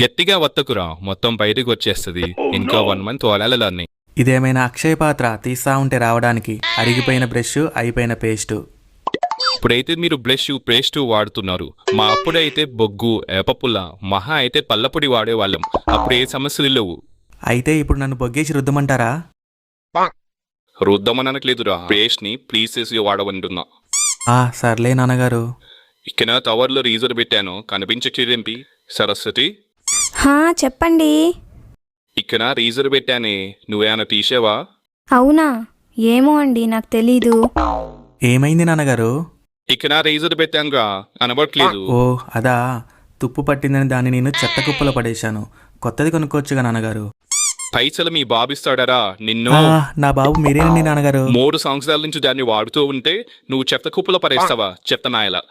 గట్టిగా వత్తకురా, మొత్తం బయటకు వచ్చేస్తుంది. ఇంకా 1 మంత్ వదలాలని. ఇదేమైనా అక్షయ పాత్ర తీస్తా ఉంటే రావడానికి? అరిగిపోయిన బ్రష్, అయిపోయిన పేస్టు. ఇప్పుడైతే మీరు బ్రష్ పేస్ట్ వాడుతున్నారు. మా అప్పుడైతే బొగ్గు, ఏపపుల్ల, మహా అయితే పల్లపొడి వాడేవాళ్ళం. అప్పుడు ఏ సమస్యలు లేవు. అయితే ఇప్పుడు నన్ను బొగ్గేసి రుద్దమంటారా? రుద్దమనట్లేదురా, పేస్ట్ ని ప్లీజ్ చేసి వాడమంటున్నా. సర్లే నాన్నగారు. ఇక్కడ టవర్లో రీజర్ పెట్టాను, కనిపించట్లేదేంటి? సరస్వతి, చెప్పండి. ఇక్కడ రీజర్ పెట్టానే, నువ్వేమైనా తీసేవా? అవునా? ఏమో అండి, నాకు తెలీదు. ఏమైంది నాన్నగారు? ఇక్కడ రీజర్ పెట్టానుగా, కనబడట్లేదు. ఓ అదా, తుప్పు పట్టిందని దాన్ని నేను చెత్త కుప్పలో పడేశాను. కొత్తది కొనుక్కోవచ్చుగా నాన్నగారు. పైసలు మీ బాబిస్తాడరా నిన్ను. నా బాబు మీరేనండి నాన్నగారు. 3 సంవత్సరాల నుంచి దాన్ని వాడుతూ ఉంటే నువ్వు చెత్త కుప్పలో పడేస్తావా? చెత్త నాయలా.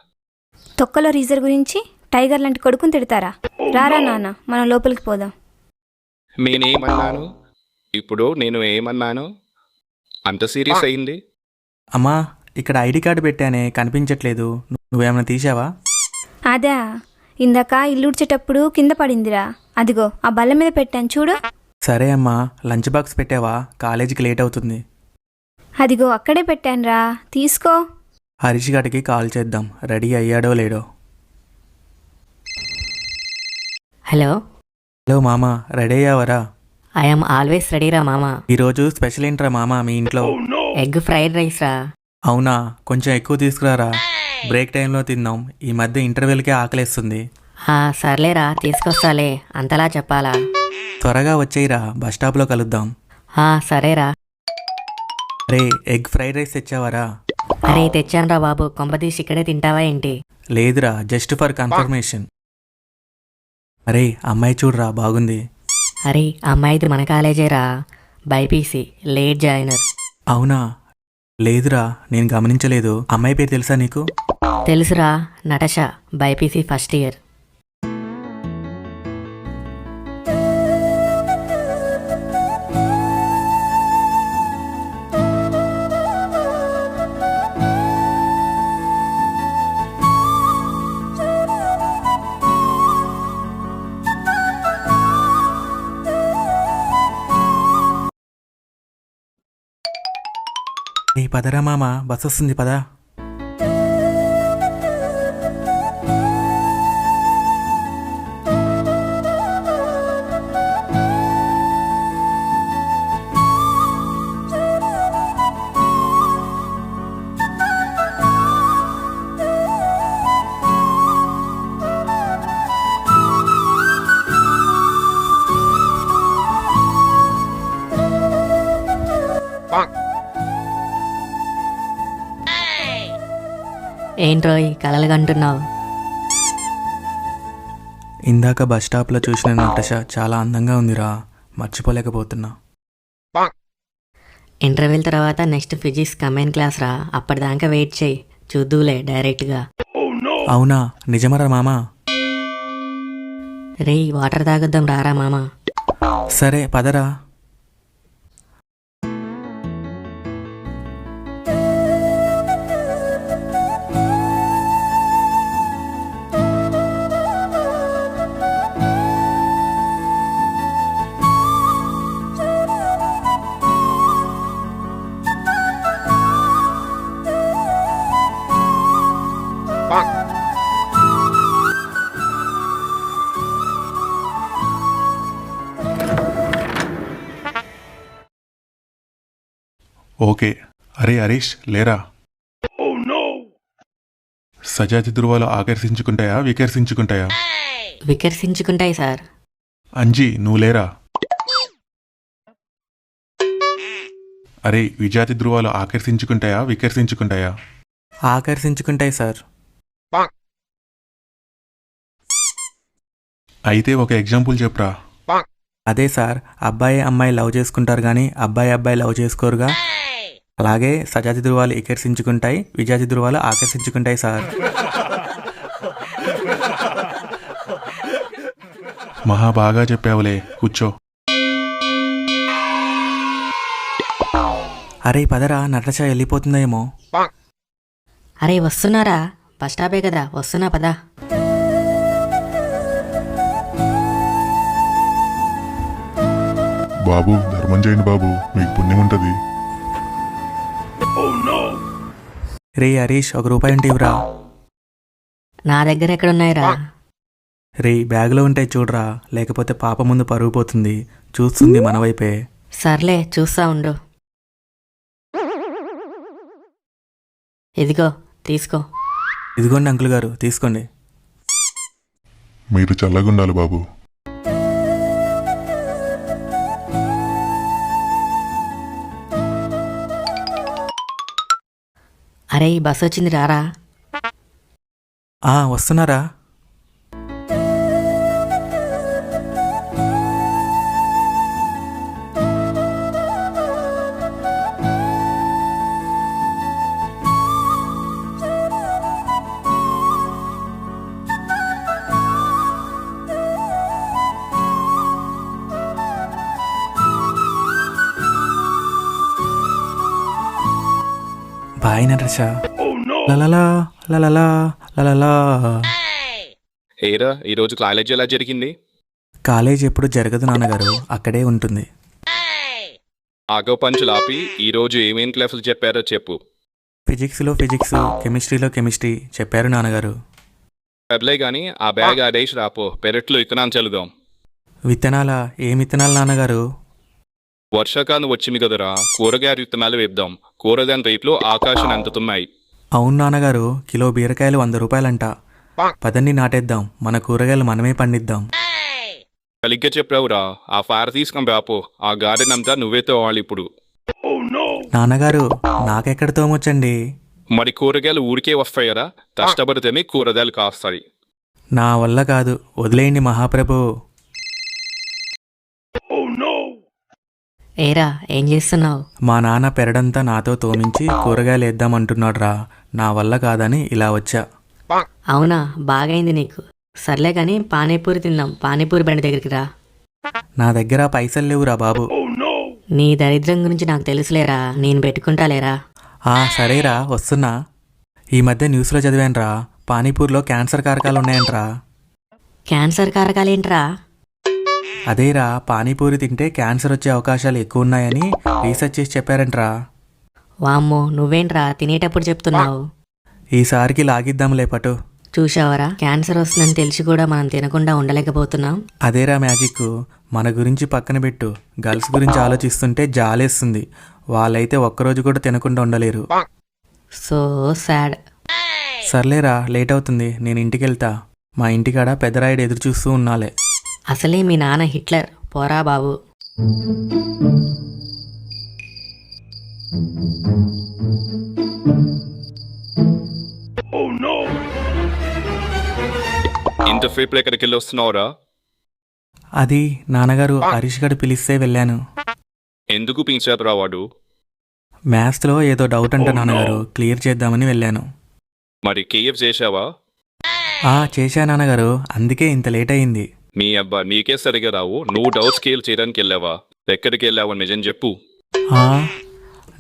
తొక్కలో రీజర్ గురించి టైగర్ లాంటి కొడుకుని తిడతారా? రారా నాన్న, మనం లోపలికి పోదాం. నేనేమన్నాను ఇప్పుడు? నేను ఏమన్నాను? అంత సీరియస్ అయింది? అమ్మా, ఇక్కడ ఐడి కార్డు పెట్టానే, కనిపించట్లేదు. నువ్వేమైనా తీసావా? అదా, ఇందాక ఇల్లుడ్చేటప్పుడు కింద పడిందిరా. అదిగో ఆ బల్ల మీద పెట్టాను చూడు. సరే అమ్మా, లంచ్ బాక్స్ పెట్టావా? కాలేజీకి లేట్ అవుతుంది. అదిగో అక్కడే పెట్టానురా, తీసుకో. హరీష్ గారికి కాల్ చేద్దాం, రెడీ అయ్యాడో లేడో. హలో హలో మామా, రెడీ అయ్యావరా? ఐఎమ్ ఆల్వేస్ రెడీరా మామా. ఈరోజు స్పెషల్ ఏంట్రా మామా మీ ఇంట్లో? ఎగ్ ఫ్రైడ్ రైస్ రా. అవునా? కొంచెం ఎక్కువ తీసుకురారా, బ్రేక్ టైంలో తిందాం. ఈ మధ్య ఇంటర్వెల్కే ఆకలేస్తుంది. సర్లేరా, తీసుకొస్తాలే. అంతలా చెప్పాలా? త్వరగా వచ్చేయిరా, బస్ స్టాప్లో కలుద్దాం. సరేరా. రే, ఎగ్ ఫ్రైడ్ రైస్ తెచ్చావరా? అరే తెచ్చానురా బాబు, కొంపతీసి ఇక్కడే తింటావా ఏంటి? లేదురా, జస్ట్ ఫర్ కన్ఫర్మేషన్. అరే అమ్మాయి చూడరా, బాగుంది. అరే అమ్మాయిది మన కాలేజేరా, బైపీసీ, లేట్ జాయినర్. అవునా? లేదురా, నేను గమనించలేదు. అమ్మాయి పేరు తెలుసా నీకు? తెలుసురా, నటష, బైపీసీ ఫస్ట్ ఇయర్. పదరా మామ, బస్ వస్తుంది పదా. ఏంట్రోయ్ కలలు కంటున్నావు? ఇందాక బస్ స్టాప్లో చూసిన నటష చాలా అందంగా ఉందిరా, మర్చిపోలేకపోతున్నా. ఇంటర్వ్యూల తర్వాత నెక్స్ట్ ఫిజిక్స్ కంబైన్ క్లాస్ రా, అప్పటిదాకా వెయిట్ చేయి, చూద్దులే డైరెక్ట్గా. అవునా? నిజమరా మామా? రేయ్ వాటర్ తాగొద్దాం, రారా మామా. సరే పదరా. ఓకే. అరే హరీష్, లేరా? సజాతి ధృవాలు ఆకర్షించుకుంటాయా వికర్షించుకుంటాయా? వికర్షించుకుంటాయి సార్. అంజీ, నువ్వు లేరా? అరే, విజాతి ధృవాలు ఆకర్షించుకుంటాయా వికర్షించుకుంటాయా? ఆకర్షించుకుంటాయి సార్. అయితే ఒక ఎగ్జాంపుల్ చెప్పురా. అదే సార్, అబ్బాయి అమ్మాయి లవ్ చేసుకుంటారు కానీ అబ్బాయి అబ్బాయి లవ్ చేసుకోరుగా. అలాగే సజాతి ధృవాలు వికర్షించుకుంటాయి, విజాతి ధృవాలు ఆకర్షించుకుంటాయి సార్. మహా బాగా చెప్పావులే, కూర్చో. అరే పదరా, నటష వెళ్ళిపోతుందేమో. అరే వస్తున్నారా, బస్ స్టాపే కదా, వస్తున్నా పదా. బాబు ధర్మం చేయండి బాబు, మీకు పుణ్యం ఉంటుంది. రే హరీష్, ₹1 ఉంటే ఇవ్వరా. నా దగ్గర ఎక్కడున్నాయిరా? రే బ్యాగులో ఉంటాయి చూడరా, లేకపోతే పాప ముందు పరుగు పోతుంది. చూస్తుంది మన వైపే. సర్లే చూస్తా ఉండు. ఇదిగో తీసుకో. ఇదిగోండి అంకుల్ గారు, తీసుకోండి. మీరు చల్లగా ఉండాలి బాబు. అరే ఈ బస్ వచ్చింది రారా. వస్తున్నారా? బాయ్ నరేష. లలలా లలలా లలలా. ఏరా ఈరోజు కాలేజ్ ఎలా జరిగింది? కాలేజ్ ఎప్పుడు జరగదు నాన్నగారు, అక్కడే ఉంటుంది. ఆగో పంచులు ఆపి ఈరోజు ఏమేం క్లాసులు చెప్పారో చెప్పు. ఫిజిక్స్లో ఫిజిక్స్, కెమిస్ట్రీలో కెమిస్ట్రీ చెప్పారు నాన్నగారు. పెబ్లే గాని ఆ బ్యాగ్ ఆడేసి రాపో, పెరట్లో ఇత్తనాలు చల్లుదాం. విత్తనాలా? ఏం విత్తనాలు నాన్నగారు? వర్షాకాలం వచ్చింది కదరా, కూరగాయల విత్తనాలు వేద్దాం. కూరగాయల రేట్లు ఆకాశం అంటుతున్నాయి. అవును నాన్నగారు, కిలో బీరకాయలు ₹100 పదండి నాటేద్దాం, మన కూరగాయలు మనమే పండిద్దాం. సరిగ్గా చెప్పావురా. ఆ ఫైర్ తీసుకొని రాపో, ఆ గార్డెన్ అంతా నువ్వే తోవాలి ఇప్పుడు. నాన్నగారు నాకెక్కడ తోమొచ్చండి? మరి కూరగాయలు ఊరికే వస్తాయరా, కష్టపడితేనే కూరగాయలు కాస్తాయి. నా వల్ల కాదు, వదిలేయండి మహాప్రభు. ఏరా ఏం చేస్తున్నావు? మా నాన్న పెరడంతా నాతో తోమించి కూరగాయలు వేద్దామంటున్నాడు రా, నా వల్ల కాదని ఇలా వచ్చా. అవునా, బాగైంది నీకు. సర్లే కానీ పానీపూరి తిందాం. పానీపూరి బండి దగ్గరికి రా. నా దగ్గర పైసలు లేవురా బాబు. నీ దరిద్రం గురించి నాకు తెలుసులేరా, నేను పెట్టుకుంటాలేరా. సరేరా వస్తున్నా. ఈ మధ్య న్యూస్లో చదివానురా, పానీపూర్లో క్యాన్సర్ కారకాలు ఉన్నాయంట్రా. క్యాన్సర్ కారకాలేంట్రా? అదేరా, పానీపూరి తింటే క్యాన్సర్ వచ్చే అవకాశాలు ఎక్కువ ఉన్నాయని రీసెర్చ్ చేసి చెప్పారంట్రా. వామ్మో, నువ్వేంట్రా తినేటప్పుడు చెప్తున్నావు? ఈసారికి లాగిద్దాంలే పటు. చూశావరా, క్యాన్సర్ వస్తుందని తెలిసి కూడా మనం తినకుండా ఉండలేకపోతున్నాం. అదేరా మ్యాజిక్. మన గురించి పక్కన పెట్టు, గర్ల్స్ గురించి ఆలోచిస్తుంటే జాలేస్తుంది. వాళ్ళైతే ఒక్కరోజు కూడా తినకుండా ఉండలేరు. So sad. సర్లేరా, లేట్ అవుతుంది, నేను ఇంటికి వెళ్తా. మా ఇంటికాడ పెద్దరాయుడు ఎదురు చూస్తూ ఉన్నాలే. అసలే మీ నాన్న హిట్లర్, పోరా బాబు. ఇంతసేపు ఎక్కడికి వెళ్ళి వస్తున్నావురా? అది నాన్నగారు హరీష్ గడు పిలిస్తే వెళ్ళాను. ఎందుకు పిలిచారురా వాడు? మ్యాథ్స్లో ఏదో డౌట్ అంట నాన్నగారు, క్లియర్ చేద్దామని వెళ్ళాను. మరి కేఎఫ్ చేశావా? చేశా నాన్నగారు, అందుకే ఇంత లేట్ అయింది. నీ అబ్బా, నీకే సరిగా రావు. నువ్వు డౌట్ స్కేల్ చేయడానికి వెళ్ళావా? ఎక్కడికి వెళ్ళావా నిజం చెప్పు.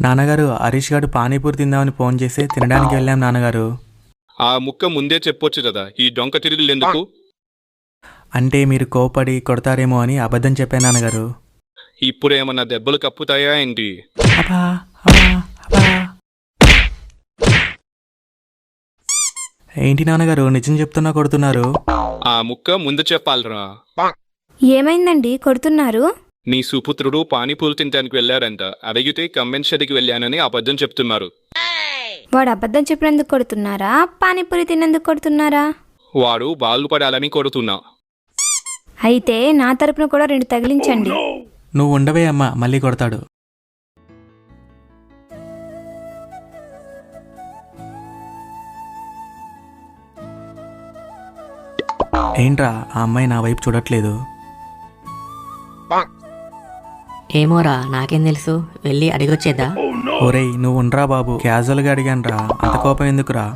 నాన్నగారు, హరీష్ గడు పానీపూరి తిందామని ఫోన్ చేసి తినడానికి వెళ్ళాం నాన్నగారు. ఆ ముక్క ముందే చెప్పొచ్చు కదా, ఈ డొంక తిరిగిళ్ళు ఎందుకు? అంటే మీరు కోపడి కొడతారేమో అని అబద్ధం చెప్పాను నాన్నగారు. ఇప్పుడేమన్నా దెబ్బలు కప్పుతాయా ఏంటి? అబ్బా, అబ్బా, అబ్బా. ఏంటి నాన్నగారు, నిజం చెప్తున్నా కొడుతున్నారు? ఆ ముక్క ముందు చెప్పాలరా. ఏమైందండి కొడుతున్నారు? నీ సుపుత్రుడు పానీపూరి తినడానికి వెళ్ళారంట, అడిగితే కంబెన్షన్కి వెళ్ళానని అబద్ధం చెప్తున్నారు. వాడు అబద్ధం చెప్పినందుకు కొడుతున్నారా, పానీపూరి తిన్నందుకు కొడుతున్నారా? వాడు బాగుపడాలని కొడుతున్నా. అయితే నా తరపున కూడా 2 తగిలించండి. నువ్వు ఉండవే అమ్మా, మళ్ళీ కొడతాడు. ఏంట్రా, ఆ అమ్మాయి నా వైపు చూడట్లేదు? ఏమోరా, నాకేం తెలుసు. వెళ్ళి అడిగొచ్చేద్దా? ఒరేయ్ నువ్వు ఉండరా బాబు, క్యాజువల్గా అడిగానురా, అంత కోపం ఎందుకురా?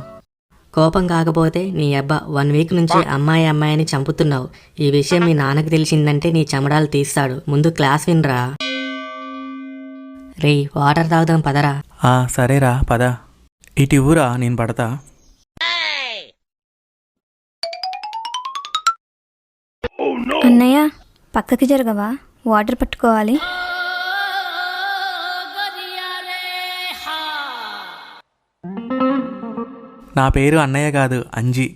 కోపం కాకపోతే నీ అబ్బా 1 వీక్ నుంచి అమ్మాయి అమ్మాయిని చంపుతున్నావు. ఈ విషయం మీ నాన్నకు తెలిసిందంటే నీ చమడాలు తీస్తాడు. ముందు క్లాస్ వినరా. రే వాటర్ తాగుదాం పదరా. సరేరా పద. ఇటు ఇవ్వురా, నేను పడతా. అన్నయ్య పక్కకి జరగవా, వాటర్ పట్టుకోవాలి. నా పేరు అన్నయ్య కాదు, అంజీ.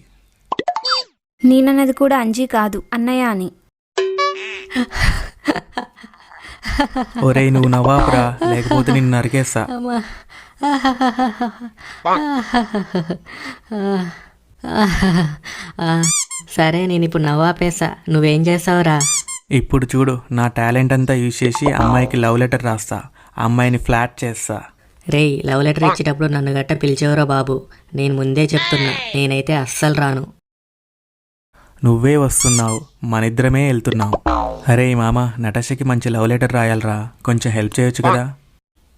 నేనన్నది కూడా అంజీ కాదు, అన్నయ్య అని. ఒరేయ్ నువ్వు నవ్వాపురా, లేకపోతే నిన్ను నరికేస్తా. అమ్మా. సరే నేను ఇప్పుడు నవ్వాపేసా, నువ్వేం చేసావురా? ఇప్పుడు చూడు, నా టాలెంట్ అంతా యూజ్ చేసి అమ్మాయికి లవ్ లెటర్ రాస్తా, ఆ అమ్మాయిని ఫ్లాట్ చేస్తా. రేయ్, లవ్ లెటర్ ఇచ్చేటప్పుడు నన్ను గట్ట పిలిచేవరా బాబు. నేను ముందే చెప్తున్నా, నేనైతే అస్సలు రాను. నువ్వే వస్తున్నావు, మనిద్దరమే వెళ్తున్నావు. అరే మామ, నటాషకి మంచి లవ్ లెటర్ రాయాలరా, కొంచెం హెల్ప్ చేయొచ్చు కదా.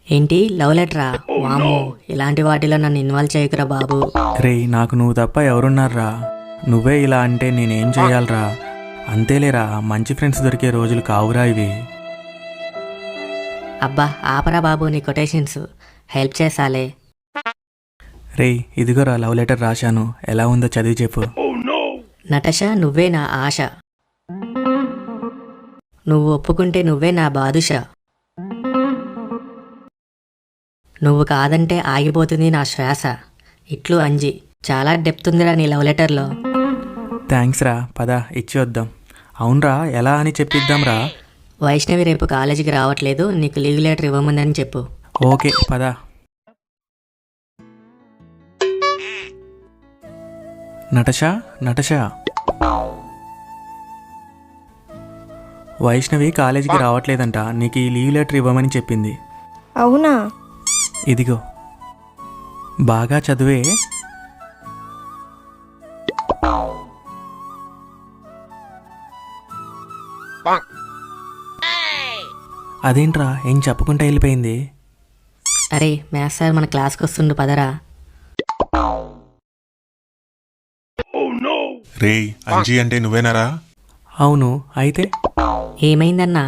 ఏంటి లవ్ లెటరా? వామ్మో, ఇలాంటి వాటిలో నన్ను ఇన్వాల్వ్ చేయకురా బాబు. రే, నాకు నువ్వు తప్ప ఎవరున్నారా? నువ్వే ఇలా అంటే నేనేం చేయాలరా? అంతేలేరా, మంచి ఫ్రెండ్స్ దొరికే రోజులు కావురా ఇవి. అబ్బా ఆపరా బాబు నీ కొటేషన్స్, హెల్ప్ చేసాలే. రే, ఇదిగోరా లవ్ లెటర్ రాశాను, ఎలా ఉందో చదివి చెప్పు. నటష, నువ్వే నా ఆశ, నువ్వు ఒప్పుకుంటే నువ్వే నా బాదుషా, నువ్వు కాదంటే ఆగిపోతుంది నా శ్వాస. ఇట్లు అంజి. చాలా డెప్త్ ఉందిరా నీ లవ్ లెటర్లో. థ్యాంక్స్ రా, పద ఇచ్చి వద్దాం. అవునరా, ఎలా అని చెప్పిద్దాంరా. వైష్ణవి రేపు కాలేజీకి రావట్లేదు, నీకు లీవ్ లెటర్ ఇవ్వమందని చెప్పు. ఓకే పద. నటష, వైష్ణవి కాలేజీకి రావట్లేదంట, నీకు ఈ లీవ్ లెటర్ ఇవ్వమని చెప్పింది. అవునా? ఇదిగో, బాగా చదివే. అదేంట్రా, ఏం చెప్పకుండా వెళ్ళిపోయింది? అరే మ్యాథ్స్ సార్ మన క్లాస్కి వస్తుండు, పదరా. రేయ్, అంజీ అంటే నువ్వేనారా? అవును, అయితే ఏమైందన్నా?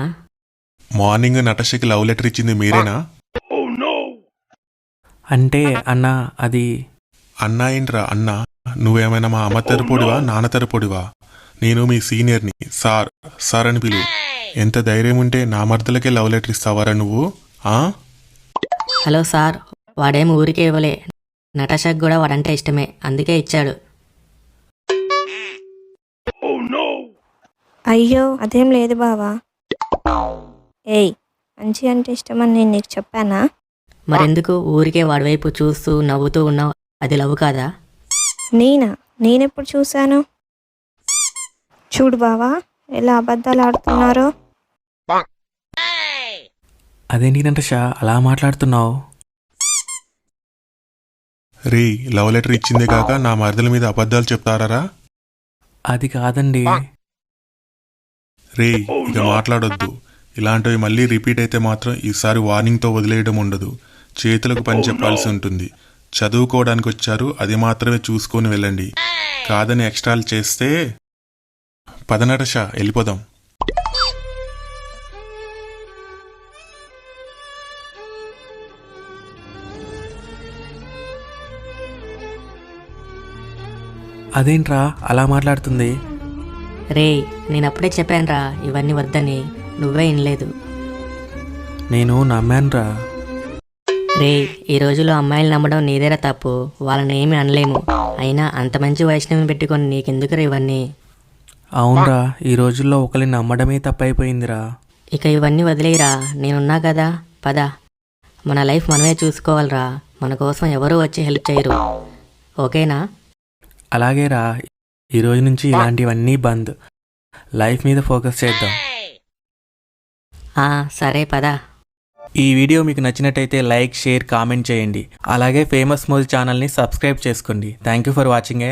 మార్నింగ్ నటషకి లవ్ లెటర్ ఇచ్చింది మీరేనా? అంటే అన్నా, అది అన్నా ఏంట్రా అన్నా? నువ్వేమైనా మా అమ్మ తరపుడివా, నాన్న తరపుడివా? నేను మీ సీనియర్ని, సార్ అని పిలువు. ఎంత ధైర్యం ఉంటే నా మర్దలకే లవ్ లెటర్ ఇస్తావారా నువ్వు? హలో సార్, వాడేం ఊరికే ఇవ్వలే, నటాషకు కూడా వాడంటే ఇష్టమే, అందుకే ఇచ్చాడు. అయ్యో అదేం లేదు బావా. ఏయ్, మంచి అంటే ఇష్టమని నేను నీకు చెప్పానా? మరెందుకు ఊరికే వాడి వైపు చూస్తూ నవ్వుతూ ఉన్నావు? అది లవ్ కాదా? నేనెప్పుడు చూశాను? చూడు బావా, ఎలా అబద్ధాలు ఆడుతున్నారో. అదేంటి నటష అలా మాట్లాడుతున్నావు? రేయ్, లవ్ లెటర్ ఇచ్చిందే కాక నా మర్దల మీద అబద్ధాలు చెప్తారా? అది కాదండి. రేయ్, ఇక మాట్లాడొద్దు. ఇలాంటివి మళ్ళీ రిపీట్ అయితే మాత్రం ఈసారి వార్నింగ్తో వదిలేయడం ఉండదు, చేతులకు పని చెప్పాల్సి ఉంటుంది. చదువుకోవడానికి వచ్చారు, అది మాత్రమే చూసుకొని వెళ్ళండి. కాదని ఎక్స్ట్రాలు చేస్తే పదనటష వెళ్ళిపోదాం. అదేంట్రా అలా మాట్లాడుతుంది? రేయ్, నేనప్పుడే చెప్పానురా ఇవన్నీ వద్దని, నువ్వే వినలేదు. నేను నమ్మానురా. రేయ్, ఈ రోజులో అమ్మాయిలు నమ్మడం నీదేరా తప్పు, వాళ్ళని ఏమీ అనలేము. అయినా అంత మంచి వైష్ణవిని పెట్టుకొని నీకెందుకురా ఇవన్నీ? అవునరా, ఈ రోజుల్లో ఒకరిని నమ్మడమే తప్పైపోయిందిరా. ఇక ఇవన్నీ వదిలేయరా, నేనున్నా కదా, పద. మన లైఫ్ మనమే చూసుకోవాలిరా, మన కోసం ఎవరూ వచ్చి హెల్ప్ చేయరు, ఓకేనా? అలాగేరా, ఈ రోజు నుంచి ఇలాంటివన్నీ బంద్, లైఫ్ మీద ఫోకస్ చేద్దాం. సరే పద. ఈ వీడియో మీకు నచ్చినట్టయితే లైక్, షేర్, కామెంట్ చేయండి. అలాగే ఫేమస్ మోజ్ ఛానల్ని సబ్స్క్రైబ్ చేసుకోండి. Thank you for watching.